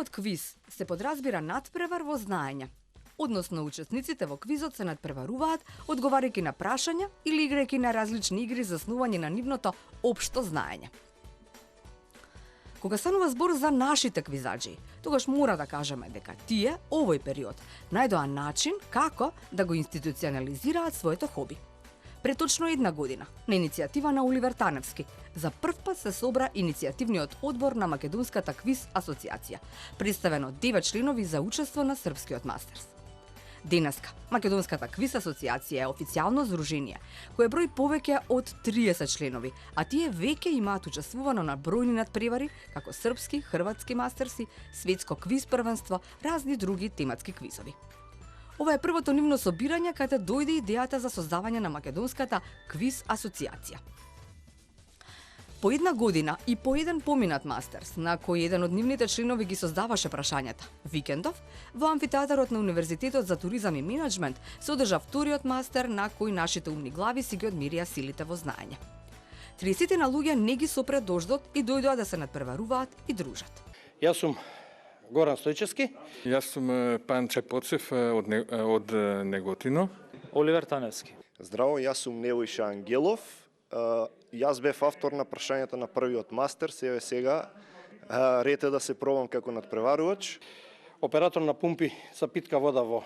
Поимот квиз се подразбира надпревар во знаење, односно учесниците во квизот се надпреваруваат одговарајќи на прашања или играјќи на различни игри заснувани на нивното општо знаење. Кога станува збор за нашите квизаджи, тогаш мора да кажеме дека тие овој период најдоа начин како да го институционализираат своето хоби. Пред точно една година, на иницијатива на Оливер Таневски, за прв пат се собра иницијативниот одбор на Македонската квиз асоциација, представено 9 членови за учество на српскиот мастерс. Денеска, Македонската квиз асоциација е официјално здружение, кое брои повеќе од 30 членови, а тие веќе имаат учествувано на бројни надпревари, како српски, хрватски мастерси, светско квиз првенство, разни други тематски квизови. Ова е првото нивно собирање каде дојде идејата за создавање на Македонската квиз асоциација. По една година и по еден поминат мастерс, на кој еден од нивните членови ги создаваше прашањата, викендов, во амфитеатарот на Универзитетот за туризам и менеджмент се одржа вториот мастер на кој нашите умни глави си ги одмерија силите во знаење. 30 на луѓе не ги сопре дождот и дојдоа да се надпреваруваат и дружат. Јас сум Горан Стојчевски. Јас сум Панче Поцев од Неготино. Оливер Таневски. Здраво, јас сум Невојша Ангелов. Јас бев автор на прашањата на првиот мастер, сега ред е да се пробам како надпреварувач. Оператор на пумпи за питка вода во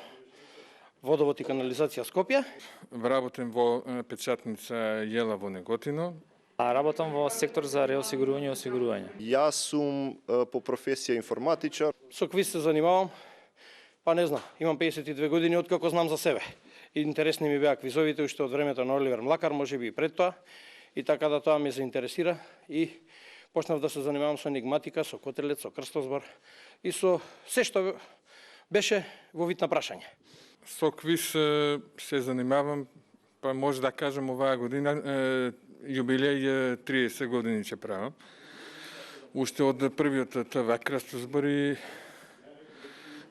Водовод и канализација Скопје. Вработен во печатница Јела во Неготино. Работам во сектор за реосигурување и осигурување. Јас сум по професија информатичар. Со квиз се занимавам, па не знам, имам 52 години откако знам за себе. Интересни ми беа квизовите уште од времето на Оливер Млакар, можеби и пред тоа. И така да тоа ме заинтересира и почнав да се занимавам со енигматика, со котелец, со крстозбор и со се што беше во вид на прашање. Со квиз се занимавам, па може да кажем оваа година јубилеј 30 години ќе правам. Уште од првиот ТВ крстозбори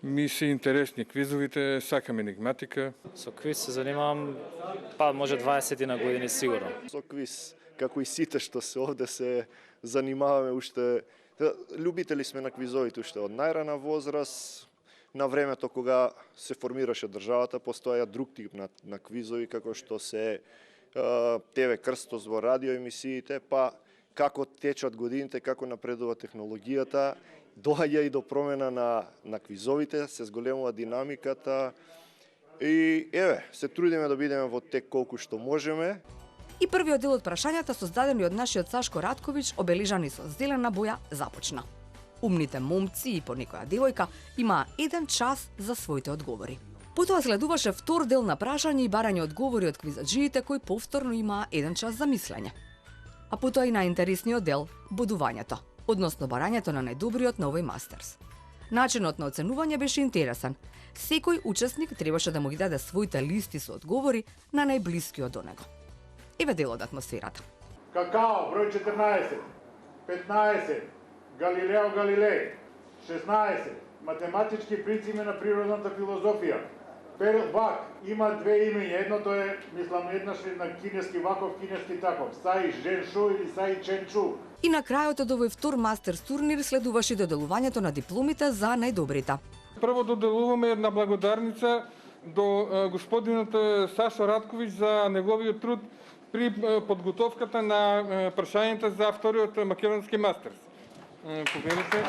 ми се интересни квизовите, сакам енигматика. Со квиз се занимавам, па може 20 на години сигурно. Со квиз, како и сите што се овде се занимаваме уште, љубители сме на квизовите уште од најрана возраст. На времето кога се формираше државата, постоја друг тип на квизови, како што се ТВ крстозбор, радио емисиите, па како течат годините, како напредува технологијата, доаѓа и до промена на квизовите, се зголемува динамиката и се трудиме да бидеме во тек колку што можеме. И првиот дел од прашањата, создадени од нашиот Сашко Радковиќ, обележани со зелена боја, започна. Умните момци и понекоја девојка имаа 1 час за своите одговори. Потоа следуваше втор дел на прашање и барање одговори од квизаджиите кои повторно имаа 1 час за мислење. А потоа и најинтересниот дел – бодувањето, односно барањето на најдобриот на овој мастерс. Начинот на оценување беше интересен. Секој учесник требаше да му ги даде своите листи со одговори на најблискиот до него. Еве дел од атмосферата. Какао, број 14, 15, Галилео Галилеј, 16, математички принципи на природната филозофија. Перл Бак има 2 имења, едното е, мислам, еднаш на кинески ваков, кинески таков, Сај Женшу или Сај Ченчу. И на крајот од овој втор мастерс турнир следуваше доделувањето на дипломите за најдобрите. Прво доделуваме една благодарница до господинот Сашо Радковиќ за неговиот труд при подготовката на прашањата за вториот македонски мастерс. Погледнете.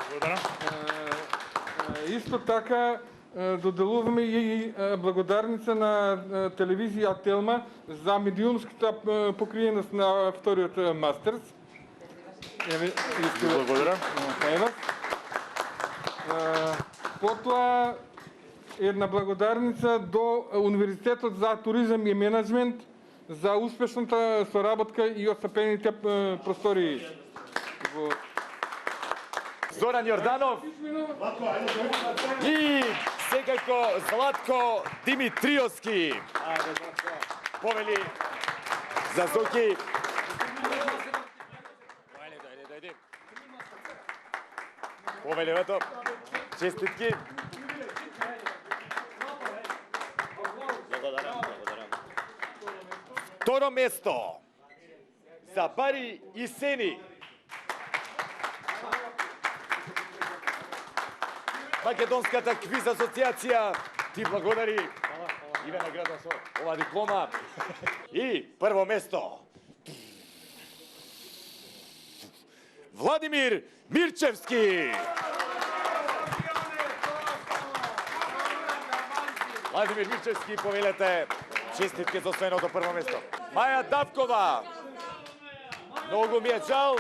Благодарам. Исто така доделуваме и благодарница на телевизија Телма за медиумската покриеност на вториот мастерс. Благодарам. Потоа една благодарница до Универзитетот за туризам и менеджмент за успешната соработка и отстапените простории. Зоран Јорданов и секако Златко Димитриовски. Повели за Зоки. Повели вето. Честитки. Благодарам. Второ место за Бари и Сени. Македонската квиз асоциација ти благодари. И ве награда со ова диплома. И прво место. Владимир Мирчевски. Владимир Мирчевски, повелете честитки за освоеното прво место. Маја Давкова. Многу ми е жал.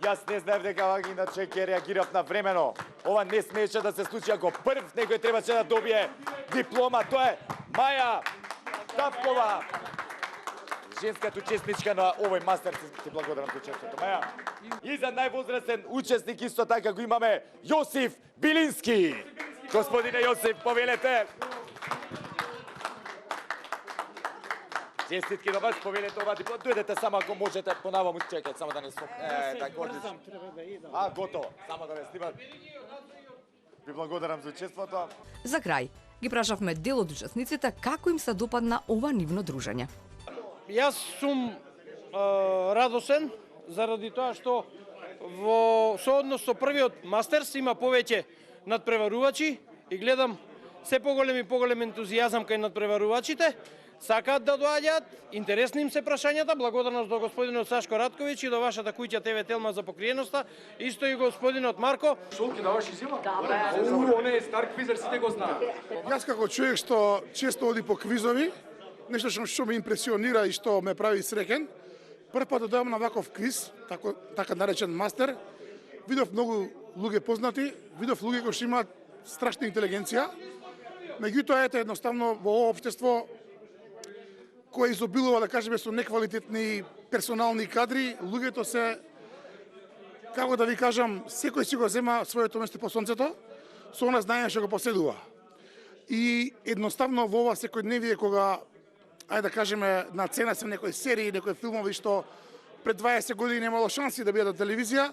Јас не знаев дека иначе ќе реагирав на времено. Ова не смееше да се случи, ако прв некој требаше да добие диплома. Тоа е Маја Давкова. Женската учесничка на овој мастер, ти благодарам за учеството, Маја. И за највозрастен учесник исто така го имаме Јосиф Билински. Господине Јосиф, повелете. Честитки на вас, повелете ова диплома. Дојдете само ако можете, понаваму чекајте, само да не стоп. Така, одлично. Готово, само да ве снимат. Ви благодарам за учеството. За крај, ги прашавме дел од учесниците како им се допадна ова нивно дружење. Јас сум радосен заради тоа што во сооднос со првиот мастерс има повеќе надпреварувачи и гледам се поголем и поголем ентузијазам кај надпреварувачите. Сакаат да доаѓаат, интересни им се прашањата, благодарност до господинот Сашко Радковиќ и до вашата куќа ТВ Телма за покриеноста, исто и господинот Марко. Шолки даваш изјава? Он е стар квизер, сите го знаат. Јас како човек што често оди по квизови, нешто што ме импресионира и што ме прави среќен, прв пат да дојдам на ваков квиз, така наречен мастер, видов многу луѓе познати, видов луѓе кои што имаат страшна интелигенција, меѓутоа ете едноставно во ова општество кој изобилува, да кажеме, со неквалитетни персонални кадри, луѓето се, како да ви кажам, секој си го зема своето место по сонцето, со она знаење што го поседува. И едноставно во ова секојдневие кога, ајде да кажеме, на цена се некои серии, некои филмови што пред 20 години немало шанси да бидат на телевизија,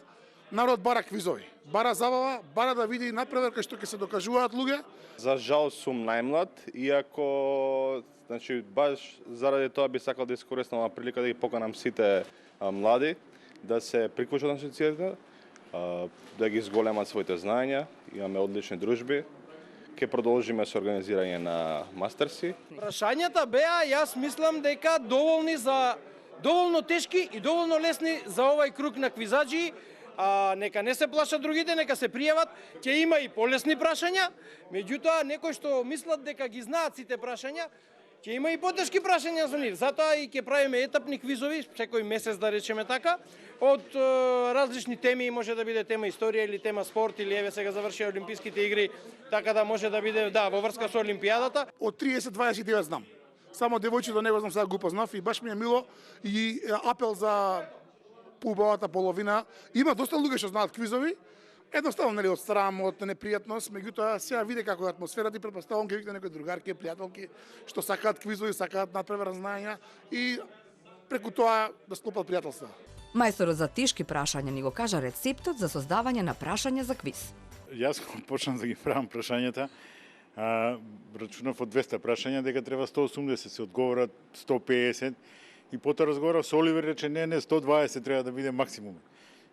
народ бара квизови, бара забава, бара да види напредок што ќе се докажуваат луѓе. За жал сум најмлад, иако значи баш заради тоа би сакал да искористам оваа прилика да ги поканам сите млади да се приклучат на асоциацијата, да ги зголемат своите знаења, имаме одлични дружби. Ќе продолжиме со организирање на мастерси. Прашањата беа, јас мислам дека доволно тешки и доволно лесни за овај круг на квизаджи. Нека не се плашат другите, нека се пријават. Ќе има и полесни прашања, меѓутоа некои што мислат дека ги знаат сите прашања, ќе има и потешки прашања за нив. Затоа и ќе правиме етапни квизови, секој месец да речеме така, од различни теми, може да биде тема историја или тема спорт, или еве сега завршија Олимписките игри, така да може да биде, во врска со Олимпијадата. Од 30-29 знам. Само девојчето него знам, сега го познав и баш ми е мило и апел за убавата половина. Има доста луѓе што знаат квизови, едноставно нели од срам, од непријатност, меѓутоа сега види како е атмосферата и претпоставувам ќе викне некои другарки, пријателки што сакаат квизови, сакаат надпреварни знаења и преку тоа да склопат пријателства. Мајсторот за тешки прашања ни го кажа рецептот за создавање на прашања за квиз. Јас почнам да ги правам прашањата, рачунав од 200 прашања дека треба 180 се одговорат 150 и потоа разговарав со Оливер, рече не 120 треба да биде максимум.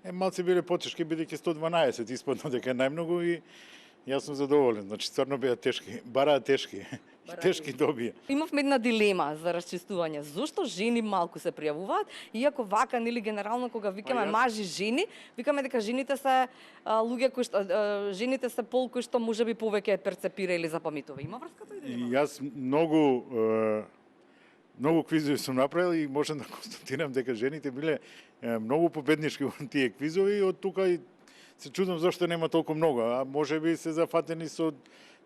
Малце биле потешки бидејќи 112 испадна дека е најмногу и јас сум задоволен. Значи стварно беа тешки, бараа тешки. Тешки добија. Имавме една дилема за расчистување. Зошто жени малку се пријавуваат, иако вака нели генерално кога викаме мажи жени, викаме дека жените се луѓе кои што жените се пол кои што можеби повеќе перцепира или запамтува. Има врска тоа или нема? Јас многу квизови сум направил и можам да констатирам дека жените биле многу победнички во тие квизови и од тука и се чудам зашто нема толку многу, а можеби се зафатени со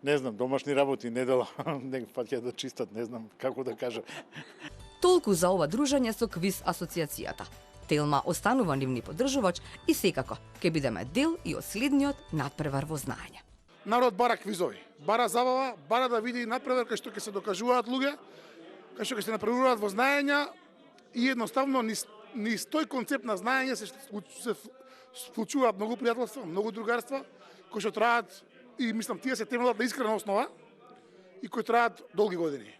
не знам, домашни работи, недела, не паќа да чистат, не знам како да кажа. Толку за ова дружење со квиз асоциацијата. Телма останува нивни поддржувач и секако ќе бидеме дел и од следниот надпревар во знаење. Народ бара квизови, бара забава, бара да види напредок кај што ќе се докажуваат луѓе, кај што ќе се напредуваат во знаења и едноставно низ тој концепт на знаење се случуваат многу пријателства, многу другарства, кои што траат и мислам тие се темелат на искрена основа и кои траат долги години.